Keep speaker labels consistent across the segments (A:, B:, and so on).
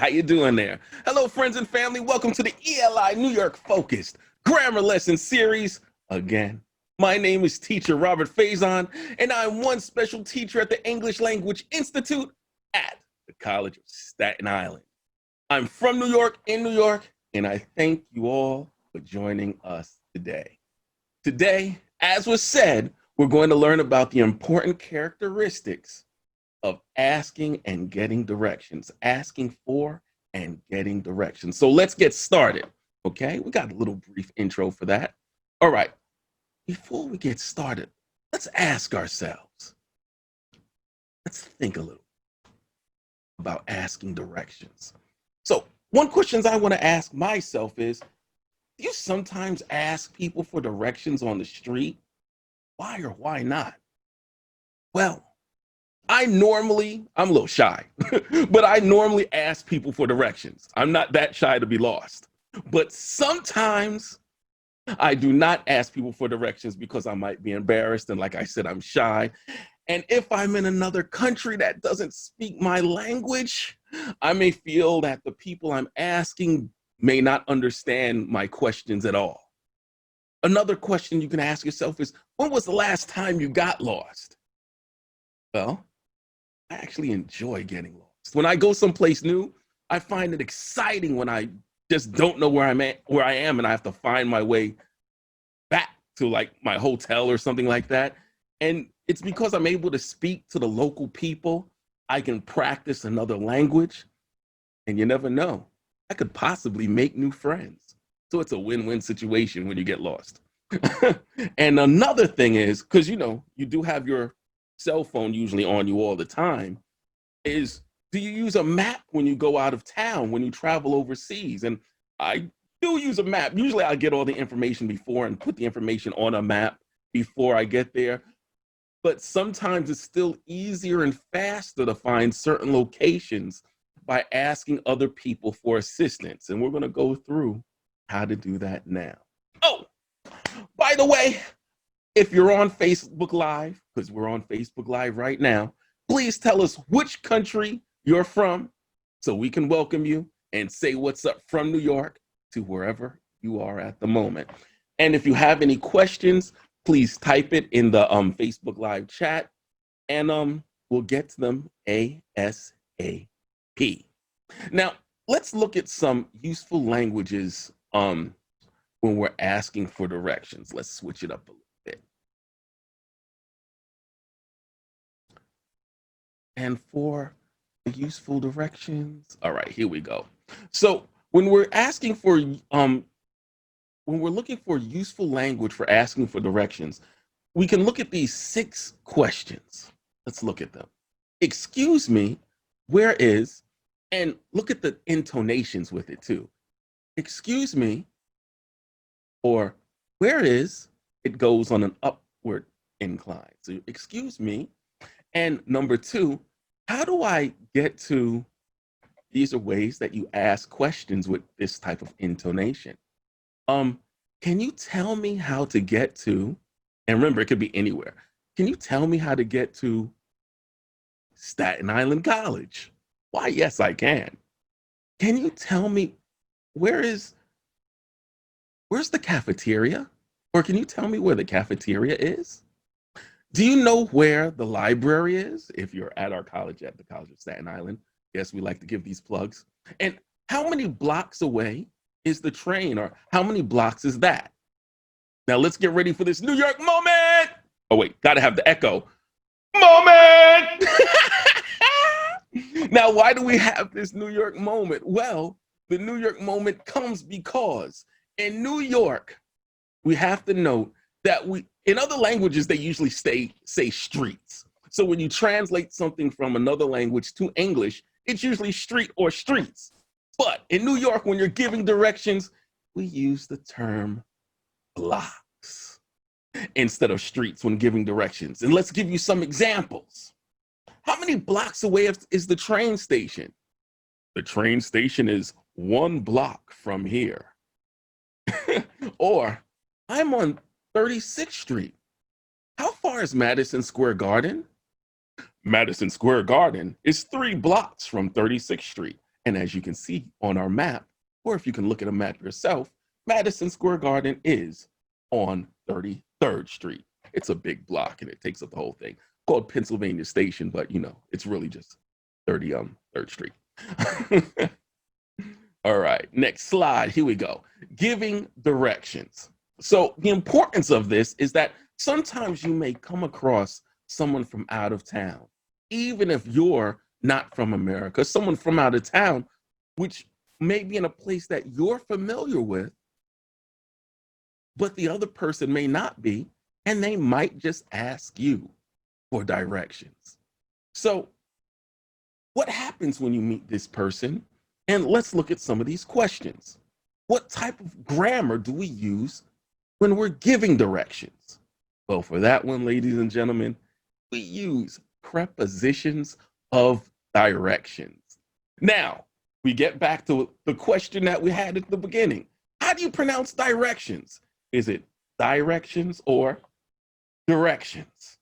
A: how you doing there? Hello, friends and family. Welcome to the ELI New York Focused Grammar Lesson Series again. My name is Teacher Robert Faison, and I'm one special teacher at the English Language Institute at the College of Staten Island. I'm from New York, in New York, and I thank you all for joining us today. Today, as was said, we're going to learn about the important characteristics of asking and getting directions, asking for and getting directions. So let's get started, okay? We got a little brief intro for that. All right, before we get started, let's ask ourselves, let's think a little about asking directions. So one question I want to ask myself is, do you sometimes ask people for directions on the street? Why or why not? Well, I'm a little shy, but I normally ask people for directions. I'm not that shy to be lost. But sometimes I do not ask people for directions because I might be embarrassed. And like I said, I'm shy. And if I'm in another country that doesn't speak my language, I may feel that the people I'm asking may not understand my questions at all. Another question you can ask yourself is, when was the last time you got lost? Well, I actually enjoy getting lost. When I go someplace new, I find it exciting when I just don't know where where I am, and I have to find my way back to like my hotel or something like that. And it's because I'm able to speak to the local people. I can practice another language, and you never know, I could possibly make new friends. So it's a win-win situation when you get lost. And another thing is, because you do have your cell phone usually on you all the time, is do you use a map when you go out of town, when you travel overseas? And I do use a map. Usually I get all the information before and put the information on a map before I get there. But sometimes it's still easier and faster to find certain locations by asking other people for assistance. And we're going to go through how to do that now. Oh, by the way, if you're on Facebook Live, because we're on Facebook Live right now, please tell us which country you're from so we can welcome you and say what's up from New York to wherever you are at the moment. And if you have any questions, please type it in the Facebook Live chat, and we'll get to them ASAP. Now, let's look at some useful languages when we're asking for directions. Let's switch it up a little bit. And for useful directions, all right, here we go. So when we're asking for when we're looking for useful language for asking for directions, we can look at these 6 questions. Let's look at them. Excuse me, where is, and look at the intonations with it too. Excuse me, or where is, it goes on an upward incline. So excuse me. And number 2, how do I get to, these are ways that you ask questions with this type of intonation. Can you tell me how to get to, and remember, it could be anywhere. Can you tell me how to get to Staten Island College? Why, yes, I can. Can you tell me where's the cafeteria? Or can you tell me where the cafeteria is? Do you know where the library is? If you're at our college, at the College of Staten Island. Yes, we like to give these plugs. And how many blocks away is the train, or how many blocks is that? Now let's get ready for this New York moment. Oh wait, gotta have the echo. Moment! Now, why do we have this New York moment? Well, the New York moment comes because in New York, we have to note that in other languages, they usually say streets. So when you translate something from another language to English, it's usually street or streets. But in New York, when you're giving directions, we use the term blocks instead of streets when giving directions. And let's give you some examples. How many blocks away is the train station? The train station is 1 block from here. Or, I'm on 36th Street. How far is Madison Square Garden? Madison Square Garden is 3 blocks from 36th Street. And as you can see on our map, or if you can look at a map yourself, Madison Square Garden is on 33rd Street. It's a big block and it takes up the whole thing. Called Pennsylvania Station, but it's really just 33rd Street. All right, next slide. Here we go. Giving directions. So the importance of this is that sometimes you may come across someone from out of town, even if you're not from America, someone from out of town, which may be in a place that you're familiar with, but the other person may not be, and they might just ask you for directions. So what happens when you meet this person? And let's look at some of these questions. What type of grammar do we use when we're giving directions? Well, for that one, ladies and gentlemen, we use prepositions of directions. Now, we get back to the question that we had at the beginning. How do you pronounce directions? Is it directions or directions?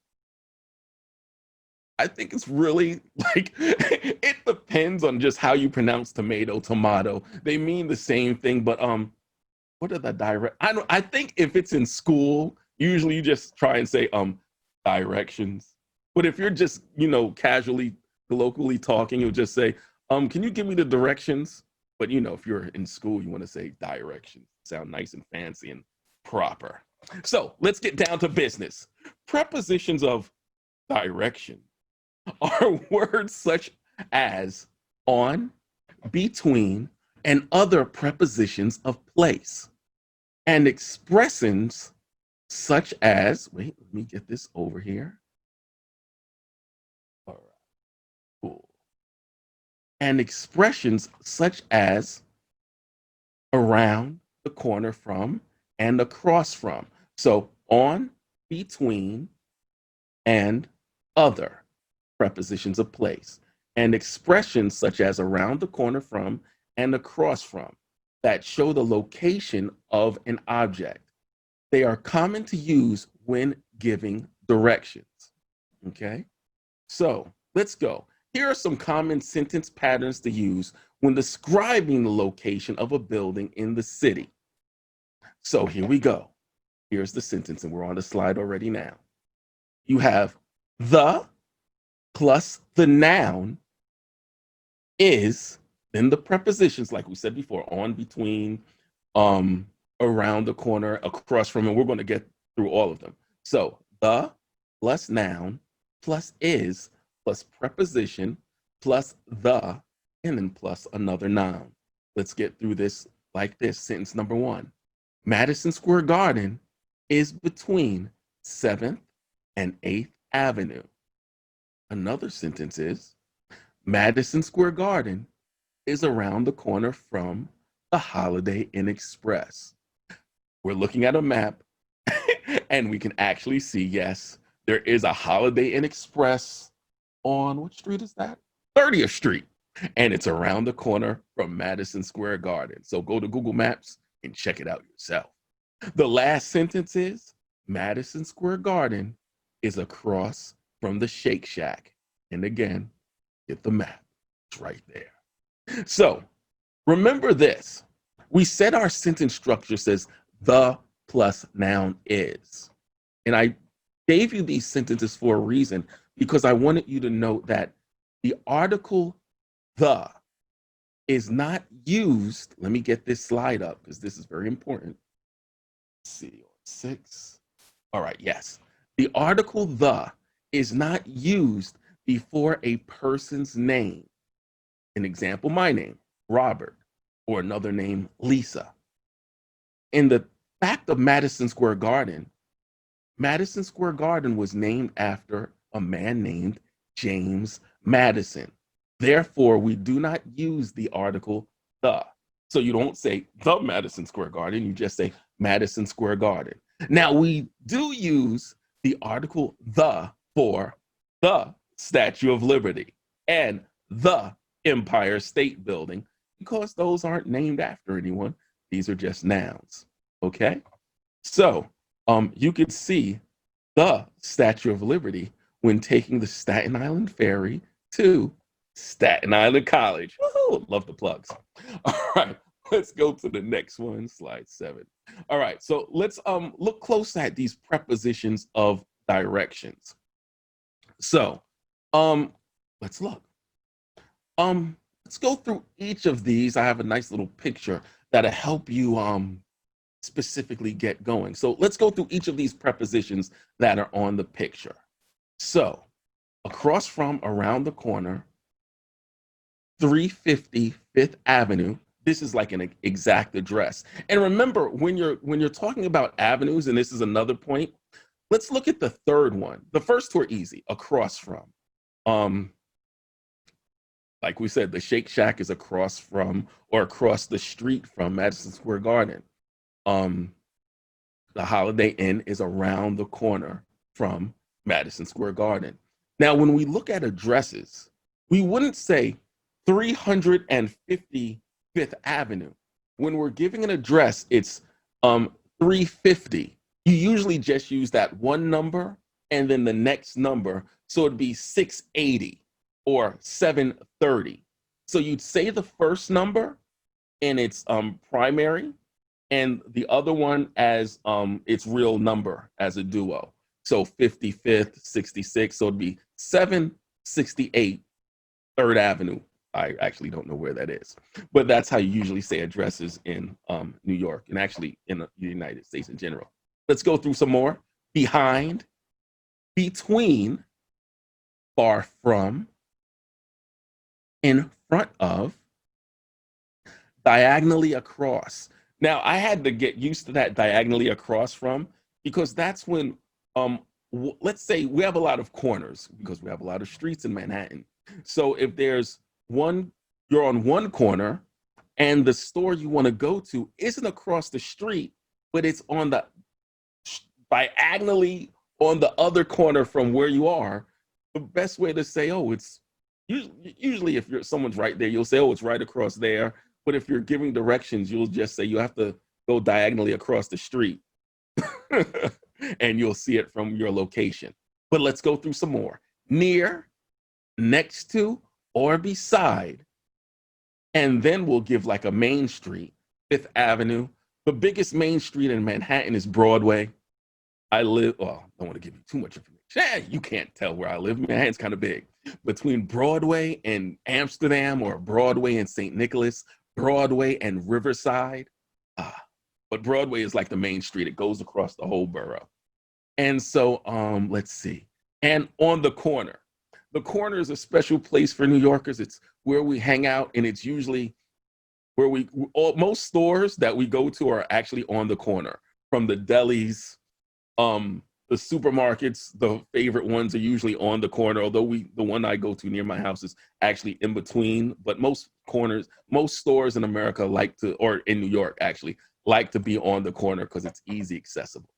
A: I think it's really like it depends on just how you pronounce tomato. They mean the same thing, but what are the direct? I think if it's in school, usually you just try and say directions. But if you're just casually colloquially talking, you'll just say can you give me the directions? But if you're in school, you want to say directions. Sound nice and fancy and proper. So let's get down to business. Prepositions of direction are words such as on, between, and other prepositions of place, and expressions such as, wait, let me get this over here. All right, cool. And expressions such as around, the corner from, and across from. So on, between, and other prepositions of place, and expressions such as around the corner from and across from that show the location of an object. They are common to use when giving directions. Okay, so let's go. Here are some common sentence patterns to use when describing the location of a building in the city. So here we go. Here's the sentence, and we're on the slide already now. You have the plus the noun is, then the prepositions, like we said before, on, between, around the corner, across from, and we're going to get through all of them. So the plus noun plus is plus preposition plus the, and then plus another noun. Let's get through this like this. Sentence number one. Madison Square Garden is between 7th and 8th Avenue. Another sentence is, Madison Square Garden is around the corner from the Holiday Inn Express. We're looking at a map and we can actually see, yes, there is a Holiday Inn Express on, which street is that? 30th Street. And it's around the corner from Madison Square Garden. So go to Google Maps and check it out yourself. The last sentence is, Madison Square Garden is across from the Shake Shack. And again, get the map. It's right there. So remember this. We said our sentence structure says the plus noun is. And I gave you these sentences for a reason, because I wanted you to note that the article the is not used. Let me get this slide up because this is very important. Let's see, 6. All right, yes. The article the is not used before a person's name. An example, my name, Robert, or another name, Lisa. In the fact of Madison Square Garden was named after a man named James Madison. Therefore, we do not use the article the. So you don't say the Madison Square Garden, you just say Madison Square Garden. Now, we do use the article the for the Statue of Liberty and the Empire State Building, because those aren't named after anyone. These are just nouns, okay? So you could see the Statue of Liberty when taking the Staten Island Ferry to Staten Island College. Woo-hoo, love the plugs. All right, let's go to the next one, slide 7. All right, so let's look close at these prepositions of directions. So, um, let's look. Let's go through each of these. I have a nice little picture that'll help you specifically get going. So let's go through each of these prepositions that are on the picture. So, across from, around the corner, 350 Fifth Avenue. This is like an exact address. And remember, when you're talking about avenues, and this is another point, let's look at the third one. The first two are easy. Across from. Um, like we said, the Shake Shack is across from or across the street from Madison Square Garden. Um, the Holiday Inn is around the corner from Madison Square Garden. Now, when we look at addresses, we wouldn't say 350 Fifth Avenue. When we're giving an address, it's 350. You usually just use that one number and then the next number. So it'd be 680 or 730. So you'd say the first number and its primary, and the other one as its real number as a duo. So 55th, 66. So it'd be 768 Third Avenue. I actually don't know where that is, but that's how you usually say addresses in New York and actually in the United States in general. Let's go through some more. Behind, between, far from, in front of, diagonally across. Now, I had to get used to that diagonally across from because that's when, let's say we have a lot of corners because we have a lot of streets in Manhattan. So if there's you're on one corner and the store you want to go to isn't across the street, but it's on the diagonally on the other corner from where you are, the best way to say, oh, it's usually if someone's right there, you'll say, oh, it's right across there. But if you're giving directions, you'll just say you have to go diagonally across the street and you'll see it from your location. But let's go through some more. Near, next to, or beside. And then we'll give like a main street, Fifth Avenue. The biggest main street in Manhattan is Broadway. I live, well, I don't want to give you too much information. You can't tell where I live. Manhattan's kind of big. Between Broadway and Amsterdam, or Broadway and St. Nicholas, Broadway and Riverside. But Broadway is like the main street. It goes across the whole borough. And so let's see. And on the corner. The corner is a special place for New Yorkers. It's where we hang out, and it's usually where most stores that we go to are actually on the corner. From the delis, the supermarkets, the favorite ones are usually on the corner, although the one I go to near my house is actually in between. But most stores in America or in New York actually, like to be on the corner because it's easy accessible.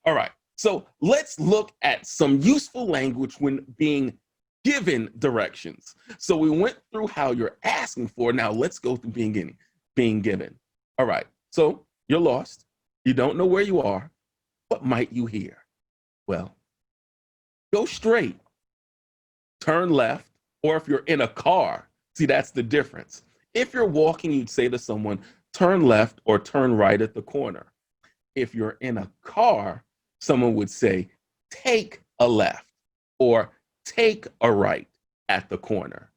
A: All right, so let's look at some useful language when being given directions. So we went through how you're asking for. Now let's go through being given. All right, so you're lost. You don't know where you are. What might you hear? Well, go straight, turn left, or if you're in a car, see, that's the difference. If you're walking, you'd say to someone, turn left or turn right at the corner. If you're in a car, someone would say, take a left or take a right at the corner.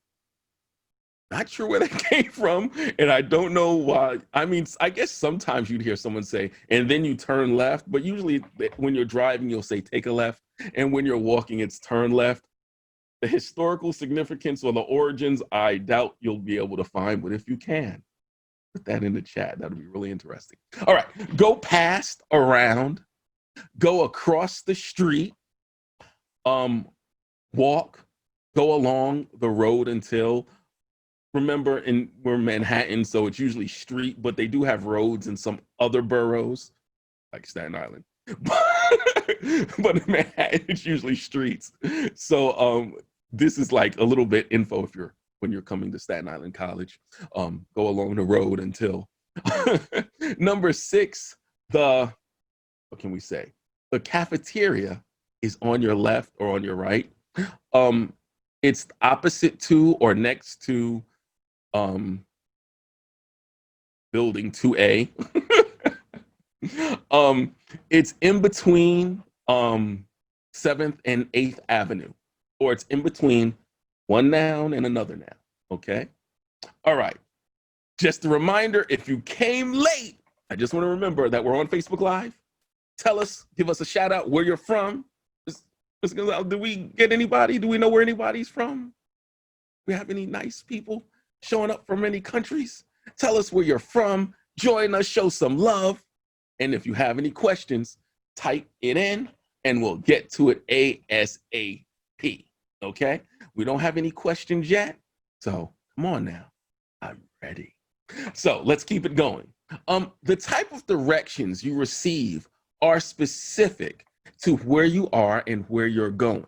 A: Not sure where that came from, and I don't know why. I mean, I guess sometimes you'd hear someone say, and then you turn left, but usually when you're driving, you'll say take a left, and when you're walking, it's turn left. The historical significance or the origins, I doubt you'll be able to find, but if you can, put that in the chat. That'll be really interesting. All right, go past, around, go across the street, walk, go along the road until. Remember, we're Manhattan, so it's usually street, but they do have roads in some other boroughs, like Staten Island. But in Manhattan, it's usually streets. So this is like a little bit info when you're coming to Staten Island College. Go along the road until. Number 6, what can we say? The cafeteria is on your left or on your right. It's opposite to or next to building 2A. It's in between 7th and 8th Avenue, or it's in between one noun and another noun. Okay. All right. Just a reminder, if you came late, I just want to remember that we're on Facebook Live. Tell us, give us a shout out where you're from. Do we get anybody? Do we know where anybody's from? We have any nice people showing up from any countries? Tell us where you're from. Join us, show some love. And if you have any questions, type it in and we'll get to it ASAP. Okay? We don't have any questions yet. So come on now. I'm ready. So let's keep it going. The type of directions you receive are specific to where you are and where you're going.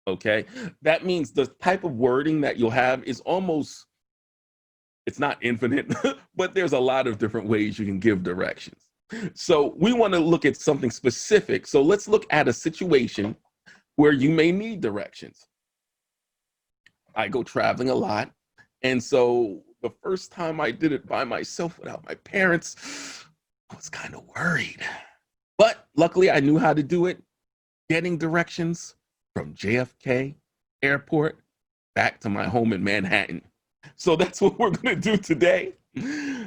A: Okay? That means the type of wording that you'll have is almost, it's not infinite, but there's a lot of different ways you can give directions. So we want to look at something specific. So let's look at a situation where you may need directions. I go traveling a lot. And so the first time I did it by myself without my parents, I was kind of worried. But luckily I knew how to do it, getting directions from JFK Airport back to my home in Manhattan. So that's what we're going to do today.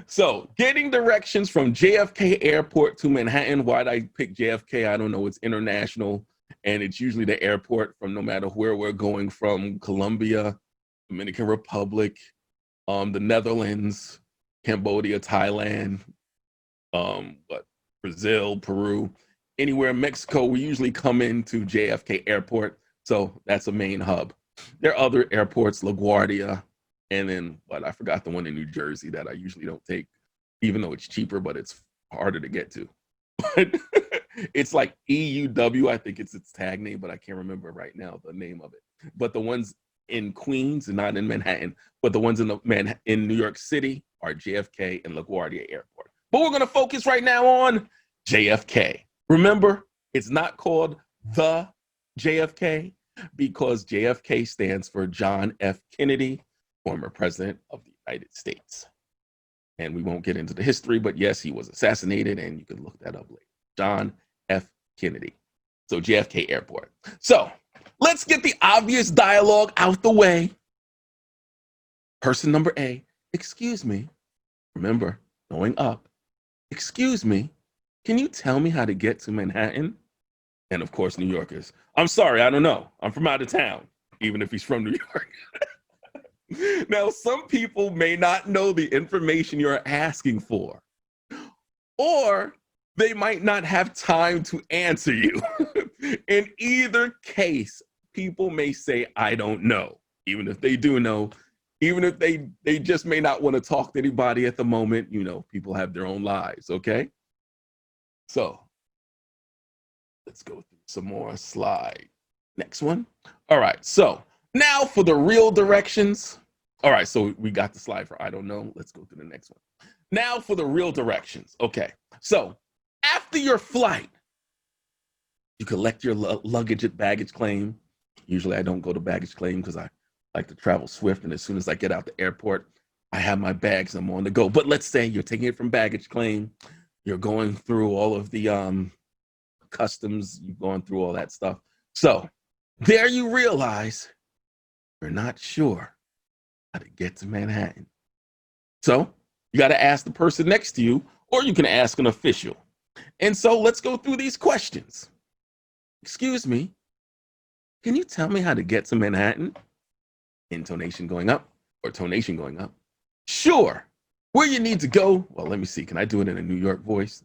A: So getting directions from JFK Airport to Manhattan. Why'd I pick JFK? I don't know. It's international, and it's usually the airport from no matter where we're going from: Colombia, Dominican Republic, the Netherlands, Cambodia, Thailand, Brazil, Peru, anywhere in Mexico. We usually come into JFK Airport. So that's a main hub. There are other airports, LaGuardia, and then, I forgot the one in New Jersey that I usually don't take, even though it's cheaper, but it's harder to get to. But it's like EUW, I think it's its tag name, but I can't remember right now the name of it. But the ones in Queens and not in Manhattan, but the ones in New York City are JFK and LaGuardia Airport. But we're going to focus right now on JFK. Remember, it's not called the JFK because JFK stands for John F. Kennedy, former president of the United States. And we won't get into the history, but yes, he was assassinated, and you can look that up later. John F. Kennedy. So JFK Airport. So let's get the obvious dialogue out the way. Person number A, excuse me. Remember, going up. Excuse me, can you tell me how to get to Manhattan? And of course, New Yorkers, I'm sorry, I don't know. I'm from out of town, even if he's from New York. Now, some people may not know the information you're asking for, or they might not have time to answer you. In either case, people may say, I don't know, even if they do know, even if they just may not want to talk to anybody at the moment. You know, people have their own lives, okay? So let's go through some more slide. Next one. All right, so now for the real directions. All right, so we got the slide for I don't know. Let's go to the next one. Now for the real directions. Okay, so after your flight, you collect your luggage at baggage claim. Usually I don't go to baggage claim because I like to travel swift, and as soon as I get out the airport, I have my bags, I'm on the go. But let's say you're taking it from baggage claim, you're going through all of the customs, you've gone through all that stuff. So there you realize you're not sure how to get to Manhattan. So you got to ask the person next to you, or you can ask an official. And so let's go through these questions. Excuse me, can you tell me how to get to Manhattan? Intonation going up or tonation going up. Sure. Where you need to go? Well, let me see. Can I do it in a New York voice?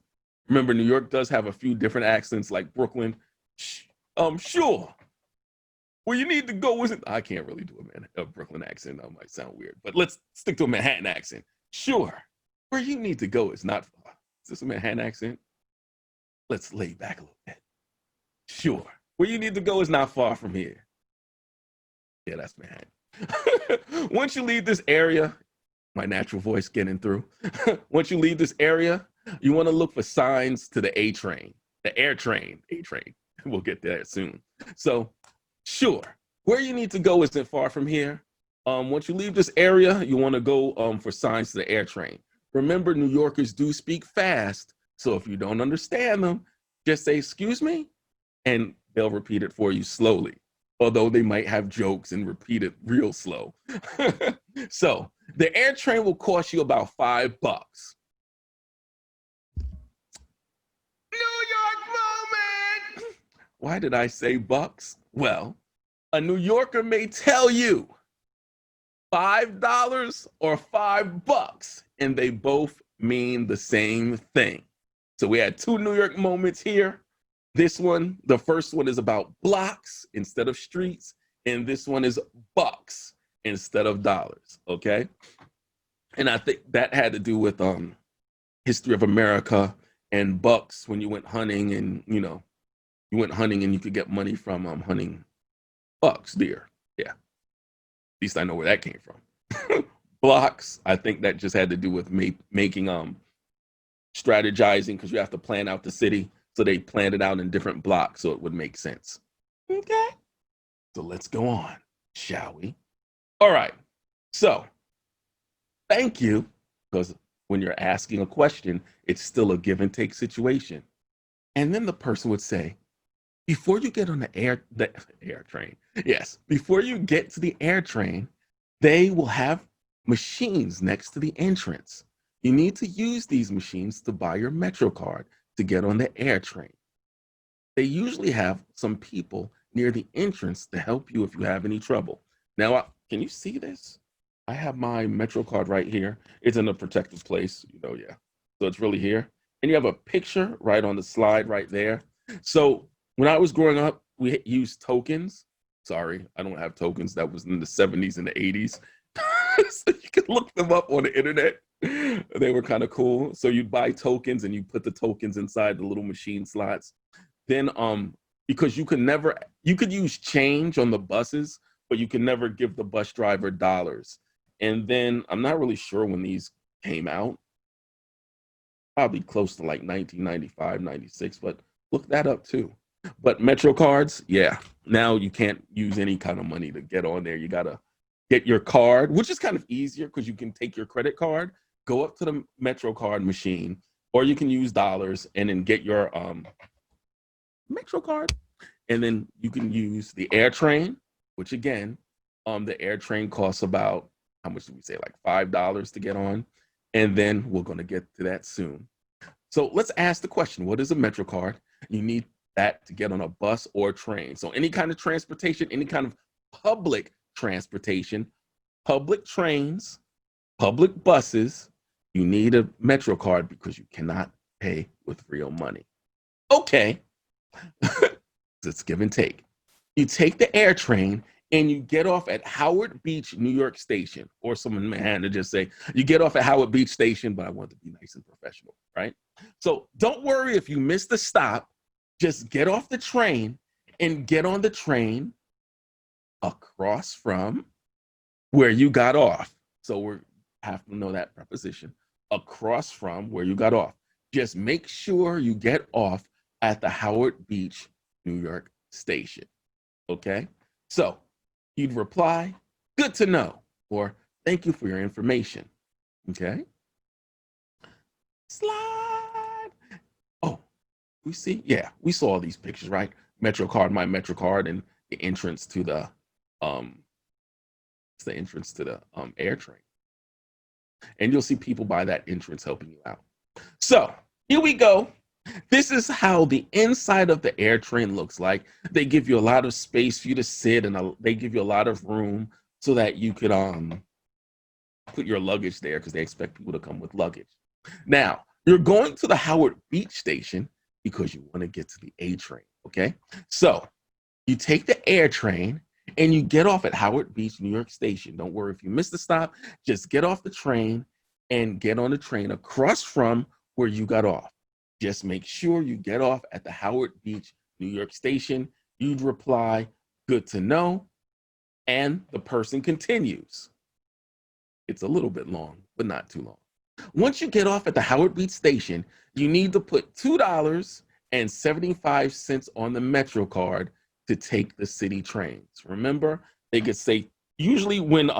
A: Remember, New York does have a few different accents, like Brooklyn. Sure. Where you need to go isn't. I can't really do a Brooklyn accent. That might sound weird, but let's stick to a Manhattan accent. Sure. Where you need to go is not far. Is this a Manhattan accent? Let's lay back a little bit. Sure. Where you need to go is not far from here. Yeah, that's Manhattan. Once you leave this area, my natural voice getting through. Once you leave this area, you want to look for signs to the AirTrain, the AirTrain. We'll get there soon. So, sure. Where you need to go isn't far from here. Once you leave this area, you want to go for signs to the AirTrain. Remember, New Yorkers do speak fast, so if you don't understand them, just say, "Excuse me," and they'll repeat it for you slowly, although they might have jokes and repeat it real slow. So the AirTrain will cost you about $5. New York moment! Why did I say bucks? Well, a New Yorker may tell you $5 or $5, and they both mean the same thing. So we had two New York moments here. This one, the first one is about blocks instead of streets, and this one is bucks instead of dollars, okay? And I think that had to do with history of America and bucks when you went hunting, and you went hunting and you could get money from hunting bucks, deer. Yeah, at least I know where that came from. Blocks, I think that just had to do with making strategizing, because you have to plan out the city. So they planned it out in different blocks so it would make sense. Okay. So let's go on, shall we? All right. So thank you, because when you're asking a question, it's still a give and take situation. And then the person would say, before you get on the AirTrain, yes, before you get to the AirTrain, they will have machines next to the entrance. You need to use these machines to buy your Metro card to get on the AirTrain. They usually have some people near the entrance to help you if you have any trouble. Now, can you see this? I have my Metro card right here. It's in a protected place, yeah. So it's really here. And you have a picture right on the slide right there. So when I was growing up, we used tokens. Sorry, I don't have tokens. That was in the 70s and the 80s. So you can look them up on the internet. They were kind of cool. So you'd buy tokens and you put the tokens inside the little machine slots. Then because you could use change on the buses, but you can never give the bus driver dollars. And then I'm not really sure when these came out. Probably close to like 1995, 96, but look that up too. But Metro cards, yeah. Now you can't use any kind of money to get on there. You gotta get your card, which is kind of easier because you can take your credit card, go up to the Metro card machine, or you can use dollars and then get your Metro card. And then you can use the AirTrain, which again, the AirTrain costs about, how much did we say, like $5 to get on? And then we're gonna get to that soon. So let's ask the question, what is a Metro card? You need that to get on a bus or train. So any kind of transportation, any kind of public transportation, public trains, public buses, you need a Metro card because you cannot pay with real money. Okay, it's give and take. You take the AirTrain and you get off at Howard Beach, New York Station, or someone may have to just say, you get off at Howard Beach Station, but I want to be nice and professional, right? So don't worry if you miss the stop, just get off the train and get on the train across from where you got off. So we have to know that preposition, across from where you got off. Just make sure you get off at the Howard Beach, New York station, okay? So you'd reply, good to know, or thank you for your information, okay? Slide. Oh, we see, yeah, we saw all these pictures, right? Metro card, my Metro card, and the entrance to the, it's the entrance to the AirTrain. And you'll see people by that entrance helping you out. So here we go. This is how the inside of the AirTrain looks like. They give you a lot of space for you to sit, and they give you a lot of room so that you could put your luggage there, because they expect people to come with luggage. Now, you're going to the Howard Beach station because you want to get to the A train, okay? So you take the AirTrain and you get off at Howard Beach, New York station. Don't worry if you miss the stop, just get off the train and get on the train across from where you got off. Just make sure you get off at the Howard Beach, New York station. You'd reply, good to know, and the person continues. It's a little bit long, but not too long. Once you get off at the Howard Beach station, you need to put $2.75 on the Metro card to take the city trains. Remember, they could say usually when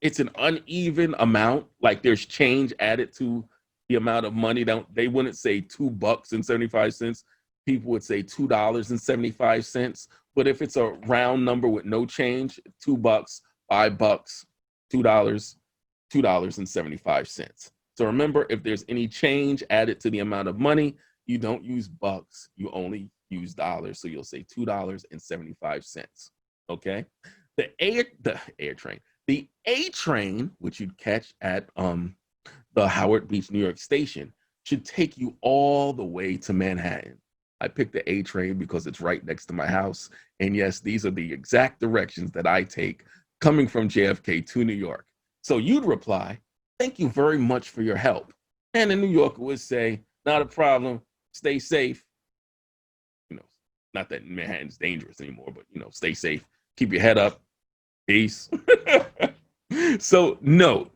A: it's an uneven amount, like there's change added to the amount of money, they wouldn't say $2.75. People would say $2.75. But if it's a round number with no change, $2, $5, $2, $2.75. So remember, if there's any change added to the amount of money, you don't use bucks, you only use dollars. So you'll say $2.75. Okay. The air train. The A train, which you'd catch at the Howard Beach, New York station, should take you all the way to Manhattan. I picked the A train because it's right next to my house. And yes, these are the exact directions that I take coming from JFK to New York. So you'd reply, "Thank you very much for your help." And the New Yorker would say, "Not a problem. Stay safe." You know, not that Manhattan's dangerous anymore, but stay safe. Keep your head up. Peace. So note,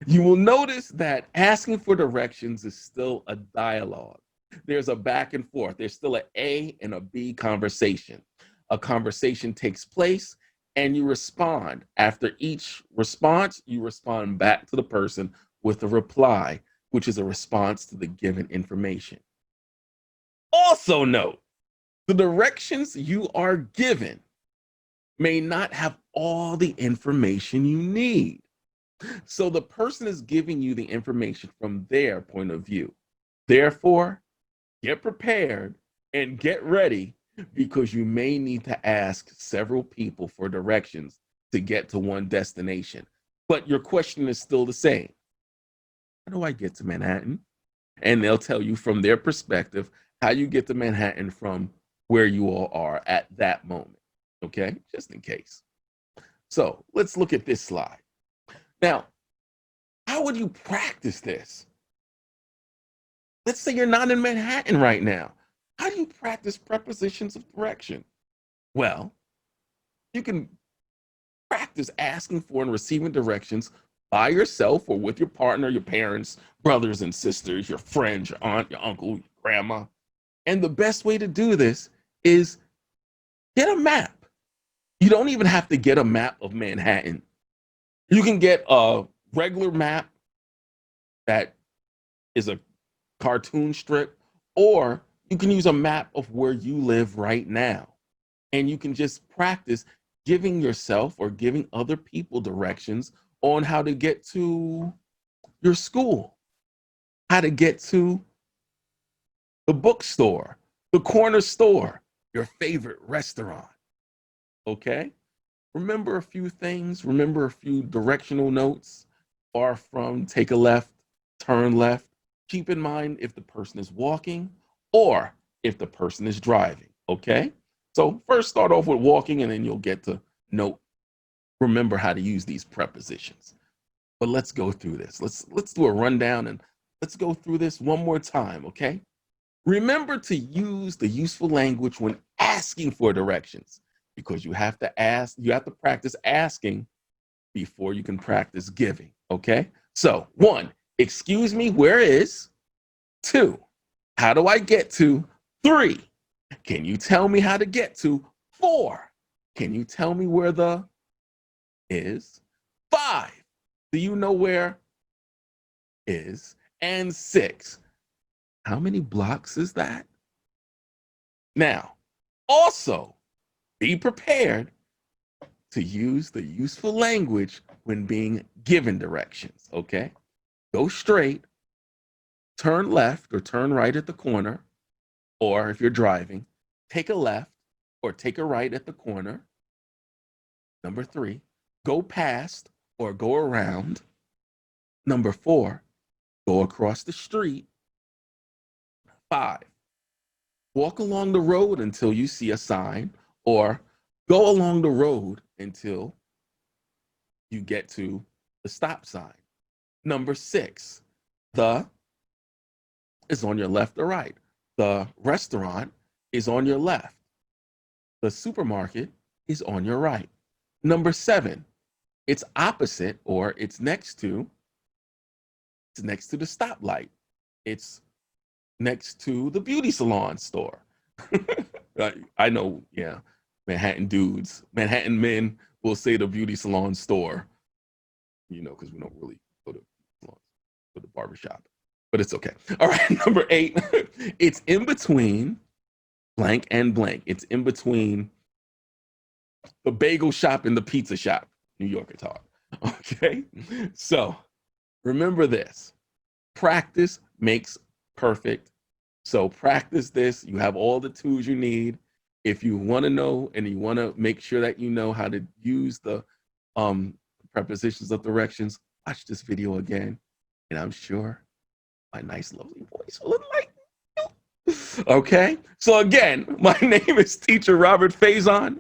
A: you will notice that asking for directions is still a dialogue. There's a back and forth. There's still an A and a B conversation. A conversation takes place and you respond. After each response, you respond back to the person with a reply, which is a response to the given information. Also note, the directions you are given may not have all the information you need. So the person is giving you the information from their point of view. Therefore, get prepared and get ready because you may need to ask several people for directions to get to one destination. But your question is still the same. How do I get to Manhattan? And they'll tell you from their perspective how you get to Manhattan from where you all are at that moment. Okay, just in case. So let's look at this slide. Now, how would you practice this? Let's say you're not in Manhattan right now. How do you practice prepositions of direction? Well, you can practice asking for and receiving directions by yourself or with your partner, your parents, brothers and sisters, your friends, your aunt, your uncle, your grandma. And the best way to do this is get a map. You don't even have to get a map of Manhattan. You can get a regular map that is a cartoon strip, or you can use a map of where you live right now. And you can just practice giving yourself or giving other people directions on how to get to your school, how to get to the bookstore, the corner store, your favorite restaurant. Okay? Remember a few things, remember a few directional notes, far from take a left, turn left. Keep in mind if the person is walking or if the person is driving, okay? So first start off with walking and then you'll get to remember how to use these prepositions. But let's go through this. Let's do a rundown and let's go through this one more time, okay? Remember to use the useful language when asking for directions because you have to practice asking before you can practice giving, okay? So 1, excuse me, where is? 2, how do I get to? 3, can you tell me how to get to? 4, can you tell me where the is? 5, do you know where is? And 6, how many blocks is that? Now, also be prepared to use the useful language when being given directions, okay? Go straight, turn left or turn right at the corner, or if you're driving, take a left or take a right at the corner. Number 3, go past or go around. Number 4, go across the street. 5, walk along the road until you see a sign, or go along the road until you get to the stop sign. Number 6, the is on your left or right. The restaurant is on your left. The supermarket is on your right. Number 7, it's opposite or it's next to the stoplight. It's next to the beauty salon store. I know, yeah. Manhattan dudes, Manhattan men will say the beauty salon store, because we don't really go to salons, go to barbershop. But it's okay. All right, number 8. It's in between blank and blank. It's in between the bagel shop and the pizza shop. New Yorker talk. Okay. So remember this. Practice makes perfect. So practice this. You have all the tools you need. If you want to know and you want to make sure that you know how to use the prepositions of directions, watch this video again. And I'm sure my nice, lovely voice will enlighten you. Okay. So again, my name is Teacher Robert Faison,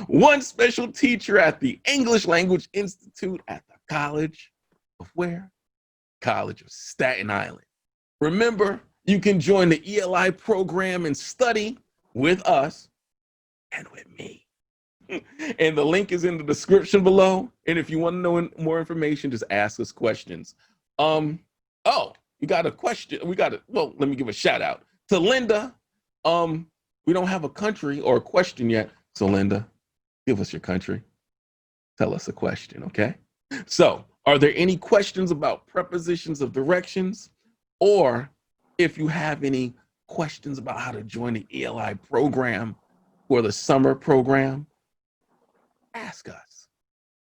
A: one special teacher at the English Language Institute at the College of where? College of Staten Island. Remember, you can join the ELI program and study with us and with me. And the link is in the description below. And if you want to know more information, just ask us questions. Oh, you got a question. Well, let me give a shout out to Linda. We don't have a country or a question yet. So Linda, give us your country. Tell us a question, okay? So, are there any questions about prepositions of directions? Or if you have any questions about how to join the ELI program or the summer program, ask us,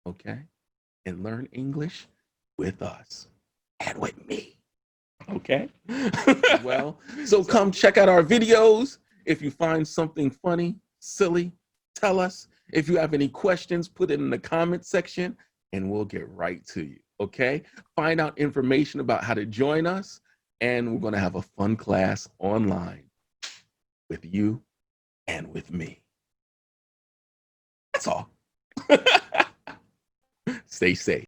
A: okay? And learn English with us and with me, okay? Well, so come check out our videos. If you find something funny, silly, tell us. If you have any questions, put it in the comment section and we'll get right to you, okay? Find out information about how to join us, and we're going to have a fun class online with you and with me. That's all. Stay safe.